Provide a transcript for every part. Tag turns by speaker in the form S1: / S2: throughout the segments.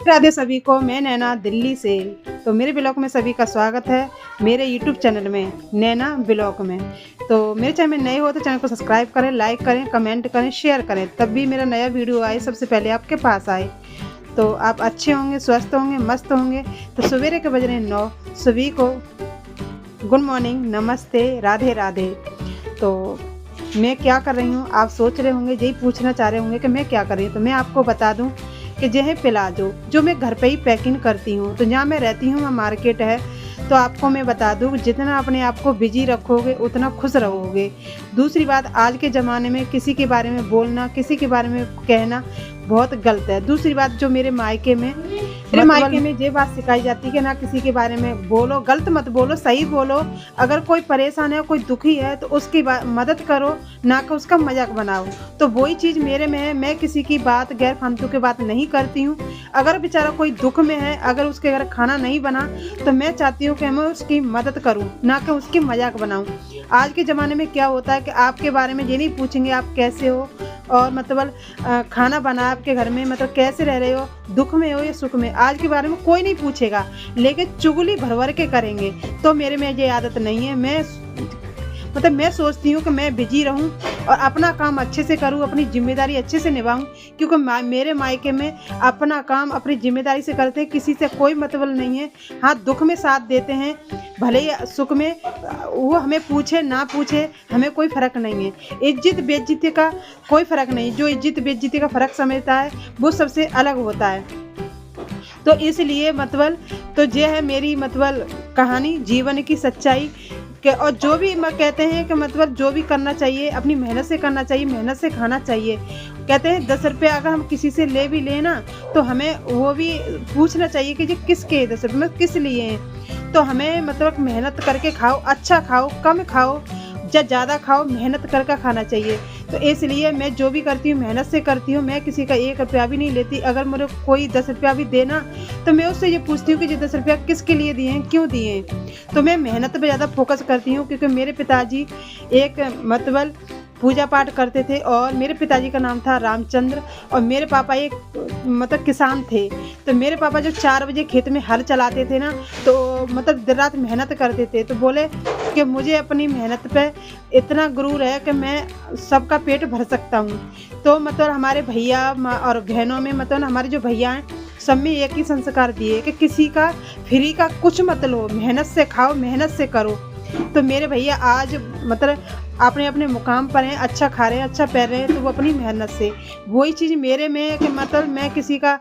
S1: राधे सभी को, मैं नैना दिल्ली से। तो मेरे ब्लॉग में सभी का स्वागत है, मेरे यूट्यूब चैनल में नैना ब्लॉग में। तो मेरे चैनल में नए हो तो चैनल को सब्सक्राइब करें, लाइक करें, कमेंट करें, शेयर करें, तब भी मेरा नया वीडियो आए सबसे पहले आपके पास आए। तो आप अच्छे होंगे, स्वस्थ होंगे, मस्त होंगे। तो सवेरे के बज रहे 9, सभी को गुड मॉर्निंग, नमस्ते, राधे राधे। तो मैं क्या कर रही हूँ, आप सोच रहे होंगे, यही पूछना चाह रहे होंगे कि मैं क्या कर रही हूँ। तो मैं आपको बता दूँ कि यह है प्लाजो, जो मैं घर पे ही पैकिंग करती हूँ। तो जहाँ मैं रहती हूँ वहाँ मार्केट है। तो आपको मैं बता दूँ, जितना अपने आप को बिजी रखोगे उतना खुश रहोगे। दूसरी बात, आज के ज़माने में किसी के बारे में बोलना, किसी के बारे में कहना बहुत गलत है। दूसरी बात, जो मेरे मायके में ये बात सिखाई जाती है कि ना किसी के बारे में बोलो, गलत मत बोलो, सही बोलो। अगर कोई परेशान है, कोई दुखी है, तो उसकी मदद करो, ना कि उसका मजाक बनाओ। तो वही चीज़ मेरे में है, मैं किसी की बात, गैर फालतू की बात नहीं करती हूँ। अगर बेचारा कोई दुख में है, अगर उसके घर खाना नहीं बना, तो मैं चाहती हूँ कि मैं उसकी मदद करूँ, ना कि उसकी मजाक बनाऊँ। आज के ज़माने में क्या होता है कि आपके बारे में ये नहीं पूछेंगे आप कैसे हो, और मतलब खाना बना आपके घर में, मतलब कैसे रह रहे हो, दुख में हो या सुख में, आज के बारे में कोई नहीं पूछेगा, लेकिन चुगली भर भर के करेंगे। तो मेरे में ये आदत नहीं है। मैं सोचती हूँ कि मैं बिजी रहूँ और अपना काम अच्छे से करूँ, अपनी जिम्मेदारी अच्छे से निभाऊँ। क्योंकि मेरे मायके में अपना काम अपनी जिम्मेदारी से करते हैं, किसी से कोई मतलब नहीं है। हाँ, दुख में साथ देते हैं, भले ही सुख में वो हमें पूछे ना पूछे, हमें कोई फ़र्क नहीं है। इज्जत बेइज्जती का कोई फ़र्क नहीं। जो इज्जत बेइज्जती का फ़र्क समझता है वो सबसे अलग होता है। तो इसलिए मतलब, तो ये है मेरी मतलब कहानी, जीवन की सच्चाई के। और जो भी कहते हैं कि मतलब जो भी करना चाहिए अपनी मेहनत से करना चाहिए, मेहनत से खाना चाहिए। कहते हैं 10 रुपये अगर हम किसी से ले भी लें ना, तो हमें वो भी पूछना चाहिए कि ये किसके 10 रुपये, मतलब किस लिए हैं। तो हमें मतलब मेहनत करके खाओ, अच्छा खाओ, कम खाओ, या ज़्यादा खाओ, मेहनत करके खाना चाहिए। तो इसलिए मैं जो भी करती हूँ मेहनत से करती हूँ। मैं किसी का 1 रुपया भी नहीं लेती। अगर मुझे कोई 10 रुपया भी देना, तो मैं उससे ये पूछती हूँ कि ये 10 रुपया किसके लिए दिए हैं, क्यों दिए हैं। तो मैं मेहनत पे ज़्यादा फोकस करती हूँ, क्योंकि मेरे पिताजी एक मतलब पूजा पाठ करते थे, और मेरे पिताजी का नाम था रामचंद्र, और मेरे पापा एक मतलब किसान थे। तो मेरे पापा जब 4 बजे खेत में हल चलाते थे ना, तो मतलब दिन रात मेहनत करते थे। तो बोले कि मुझे अपनी मेहनत पे इतना गुरूर है कि मैं सबका पेट भर सकता हूँ। तो मतलब हमारे भैया और बहनों में, मतलब हमारे जो भैया हैं, सब में एक ही संस्कार दिए कि किसी का फ्री का कुछ मत लो, मेहनत से खाओ, मेहनत से करो। तो मेरे भैया आज मतलब अपने अपने मुकाम पर हैं, अच्छा खा रहे हैं, अच्छा पहन रहे हैं, तो वो अपनी मेहनत से। वही चीज़ मेरे में है कि मतलब मैं किसी का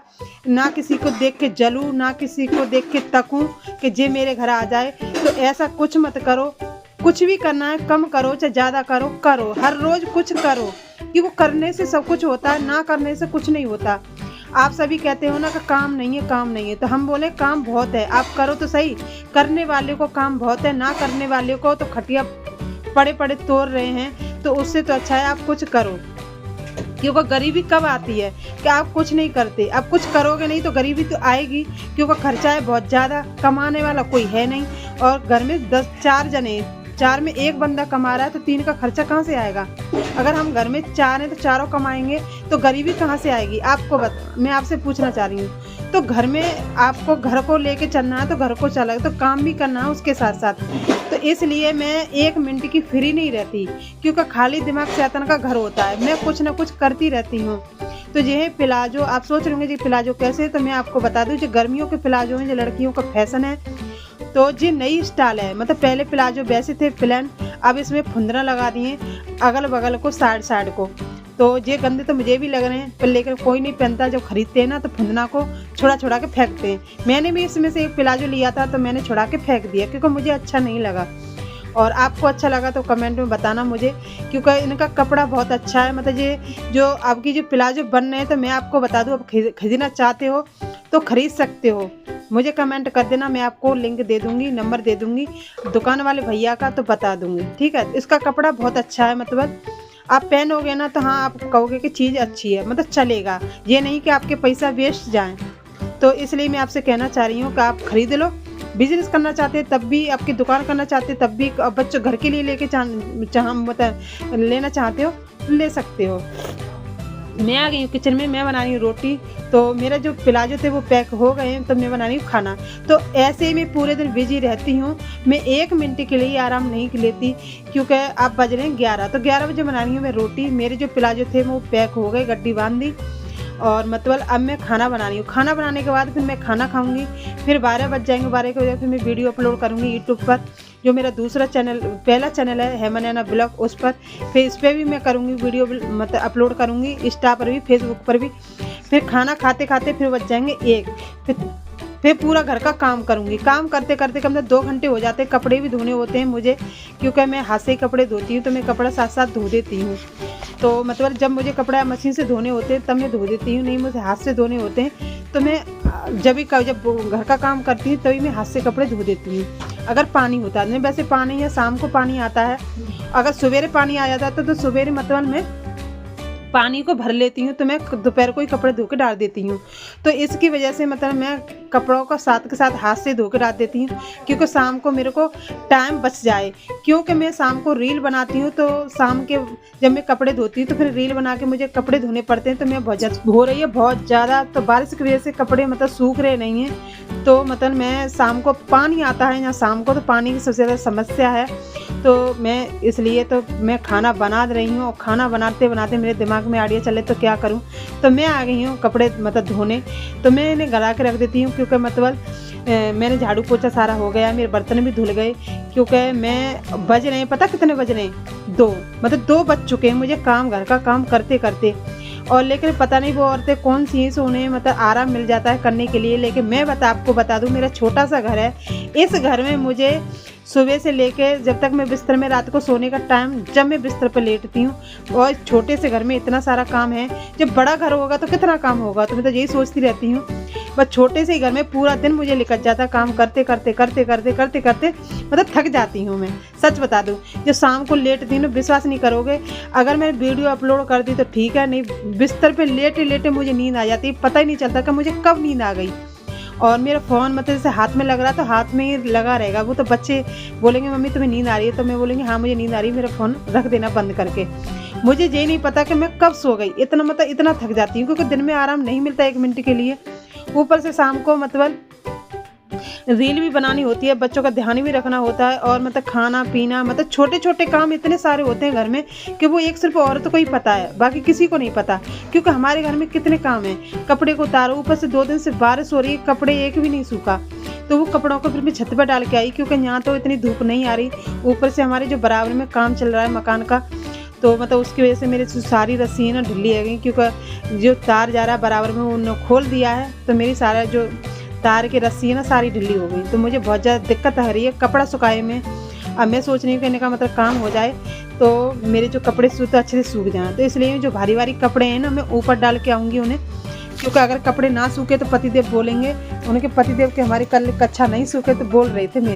S1: ना किसी को देख के जलूँ, ना किसी को देख के तकूँ कि जे मेरे घर आ जाए। तो ऐसा कुछ मत करो। कुछ भी करना है कम करो, चाहे ज़्यादा करो, करो हर रोज़ कुछ करो, कि वो करने से सब कुछ होता है, ना करने से कुछ नहीं होता। आप सभी कहते हो ना कि काम नहीं है, काम नहीं है, तो हम बोले काम बहुत है, आप करो तो सही। करने वाले को काम बहुत है, ना करने वाले को तो खटिया पड़े पड़े तोड़ रहे हैं। तो उससे तो अच्छा है आप कुछ करो। क्योंकि गरीबी कब आती है कि आप कुछ नहीं करते। आप कुछ करोगे नहीं तो गरीबी तो आएगी, क्योंकि खर्चा है बहुत ज़्यादा, कमाने वाला कोई है नहीं। और घर में 4 जने, 4 में 1 बंदा कमा रहा है, तो 3 का खर्चा कहाँ से आएगा। अगर हम घर में 4 हैं तो चारों कमाएंगे, तो गरीबी कहाँ से आएगी। मैं आपसे पूछना चाह रही हूँ। तो घर में आपको घर को लेके चलना है, तो घर को चला, तो काम भी करना है उसके साथ साथ। तो इसलिए मैं 1 मिनट की फ्री नहीं रहती, क्योंकि खाली दिमाग शैतान का घर होता है। मैं कुछ ना कुछ करती रहती हूँ। तो ये है प्लाजो। आप सोच रहे होंगे जी प्लाजो कैसे है, तो मैं आपको बता दूँ, जो गर्मियों के प्लाजो हैं, जो लड़कियों का फैशन है। तो ये नई स्टाइल है। मतलब पहले प्लाजो वैसे थे प्लेन, अब इसमें फुंदरा लगा दिए अगल बगल को, साइड साइड को। तो ये गंदे तो मुझे भी लग रहे हैं, पर लेकर कोई नहीं पहनता। जब खरीदते हैं ना, तो फुंदना को छुड़ा छुड़ा के फेंकते हैं। मैंने भी इसमें से एक प्लाजो लिया था, तो मैंने छुड़ा के फेंक दिया, क्योंकि मुझे अच्छा नहीं लगा। और आपको अच्छा लगा तो कमेंट में बताना मुझे, क्योंकि इनका कपड़ा बहुत अच्छा है। मतलब ये जो आपकी जो प्लाजो बन रहे हैं, तो मैं आपको बता दूँ, आप खरीदना चाहते हो तो खरीद सकते हो। मुझे कमेंट कर देना, मैं आपको लिंक दे दूँगी, नंबर दे दूँगी दुकान वाले भैया का, तो बता दूँगी, ठीक है। इसका कपड़ा बहुत अच्छा है। मतलब आप पहनोगे ना, तो हाँ, आप कहोगे कि चीज़ अच्छी है, मतलब चलेगा। ये नहीं कि आपके पैसा वेस्ट जाएँ। तो इसलिए मैं आपसे कहना चाह रही हूँ कि आप खरीद लो। बिजनेस करना चाहते हैं तब भी, आपकी दुकान करना चाहते हैं तब भी, बच्चों घर के लिए लेके मतलब लेना चाहते हो, ले सकते हो। मैं आ गई हूँ किचन में, मैं बना रही हूँ रोटी। तो मेरा जो प्लाजो थे वो पैक हो गए हैं, तो मैं बना रही हूँ खाना। तो ऐसे ही मैं पूरे दिन बिजी रहती हूँ, मैं 1 मिनट के लिए आराम नहीं लेती, क्योंकि अब बज रहे हैं 11। तो 11 बजे बना रही हूँ मैं रोटी। मेरे जो प्लाजो थे वो पैक हो गए, गड्डी बांध दी, और मतलब अब मैं खाना बना रही हूँ। खाना बनाने के बाद फिर मैं खाना खाऊंगी, फिर 12 बज जाएंगे। 12 के बजे फिर मैं वीडियो अपलोड करूँगी यूट्यूब पर, जो मेरा दूसरा चैनल, पहला चैनल है हेमा नैना ब्लॉग, उस पर। फिर इस पर भी मैं करूँगी वीडियो, मतलब अपलोड करूँगी, इंस्टा पर भी, फेसबुक पर भी। फिर खाना खाते खाते फिर बज जाएंगे 1। फिर पूरा घर का काम करूँगी। काम करते करते कम से 2 घंटे हो जाते हैं। कपड़े भी धोने होते हैं मुझे, क्योंकि मैं हाथ से ही कपड़े धोती हूँ, तो मैं कपड़ा साथ साथ धो देती हूँ। तो मतलब जब मुझे कपड़ा मशीन से धोने होते हैं तब मैं धो देती हूँ, नहीं मुझे हाथ से धोने होते हैं तो मैं जब घर का काम करती हूँ तभी मैं हाथ से कपड़े धो देती हूँ, अगर पानी होता है। नहीं वैसे पानी, या शाम को पानी आता है, अगर सवेरे पानी आ जाता है तो सवेरे मतलब मैं पानी को भर लेती हूँ, तो मैं दोपहर को ही कपड़े धो के डाल देती हूँ। तो इसकी वजह से मतलब मैं कपड़ों का साथ के साथ हाथ से धो के डाल देती हूँ, क्योंकि शाम को मेरे को टाइम बच जाए। क्योंकि मैं शाम को रील बनाती हूँ, तो शाम के जब मैं कपड़े धोती हूँ तो फिर रील बना के मुझे कपड़े धोने पड़ते हैं। तो मैं बहुत हो रही है बहुत ज़्यादा, तो बारिश की वजह से कपड़े मतलब सूख रहे नहीं हैं। तो मतलब मैं शाम को पानी आता है यहाँ शाम को, तो पानी की सबसे ज़्यादा समस्या है। तो मैं इसलिए तो मैं खाना बना रही हूँ, और खाना बनाते बनाते मेरे दिमाग में आइडिया चले तो क्या करूँ। तो मैं आ गई हूँ कपड़े मतलब धोने। तो मैं इन्हें गला के रख देती हूँ, क्योंकि मतलब मैंने झाड़ू पोछा सारा हो गया, मेरे बर्तन भी धुल गए। क्योंकि मैं बज रहे हैं, पता कितने बज रहे हैं, 2, मतलब 2 बज चुके हैं मुझे काम, घर का काम करते करते। और लेकिन पता नहीं वो औरतें कौन सी हैं, उन्हें मतलब आराम मिल जाता है करने के लिए। लेकिन मैं आपको बता दूं, मेरा छोटा सा घर है। इस घर में मुझे सुबह से लेके जब तक मैं बिस्तर में, रात को सोने का टाइम जब मैं बिस्तर पर लेटती हूँ, और छोटे से घर में इतना सारा काम है। जब बड़ा घर होगा तो कितना काम होगा, तो मैं तो यही सोचती रहती हूँ। बस छोटे से घर में पूरा दिन मुझे निकल जाता काम करते करते करते करते करते करते, मतलब थक जाती हूँ मैं, सच बता दूँ। जो शाम को लेटती हूँ, विश्वास नहीं करोगे, अगर मैं वीडियो अपलोड कर दी तो ठीक है, नहीं बिस्तर पे लेटे लेटे मुझे नींद आ जाती, पता ही नहीं चलता कि मुझे कब नींद आ गई। और मेरा फ़ोन मतलब जैसे हाथ में लग रहा तो हाथ में ही लगा रहेगा। वो तो बच्चे बोलेंगे मम्मी तुम्हें नींद आ रही है, तो मैं बोलेंगी हाँ मुझे नींद आ रही है, मेरा फ़ोन रख देना बंद करके। मुझे ये नहीं पता कि मैं कब सो गई, इतना मतलब इतना थक जाती हूँ, क्योंकि दिन में आराम नहीं मिलता 1 मिनट के लिए। ऊपर से शाम को मतलब रील भी बनानी होती है, बच्चों का ध्यान भी रखना होता है, और मतलब खाना पीना, मतलब छोटे छोटे काम इतने सारे होते हैं घर में कि वो एक सिर्फ औरतों को ही पता है, बाकी किसी को नहीं पता। क्योंकि हमारे घर में कितने काम हैं, कपड़े को उतारो, ऊपर से 2 दिन से बारिश हो रही है, कपड़े एक भी नहीं सूखा। तो वो कपड़ों को फिर मैं छत पर डाल के आई, क्योंकि यहाँ तो इतनी धूप नहीं आ रही। ऊपर से हमारे जो बराबर में काम चल रहा है मकान का, तो मतलब उसकी वजह से मेरी सारी रस्सी है ना ढीली है गई, क्योंकि जो तार जा रहा है बराबर में उन्होंने खोल दिया है, तो मेरी सारा जो तार की रस्सी है ना सारी ढीली हो गई। तो मुझे बहुत ज़्यादा दिक्कत आ रही है कपड़ा सुखाए में। अब मैं सोच रही हूँ कि इनका मतलब काम हो जाए तो मेरे जो कपड़े सूखते अच्छे से सूख जाएँ। तो इसलिए जो भारी भारी कपड़े हैं ना मैं ऊपर डाल के आऊँगी उन्हें, क्योंकि अगर कपड़े ना सूखे तो पतिदेव बोलेंगे, उनके पतिदेव के हमारे कल कच्छा नहीं सूखे तो बोल रहे थे मेरे।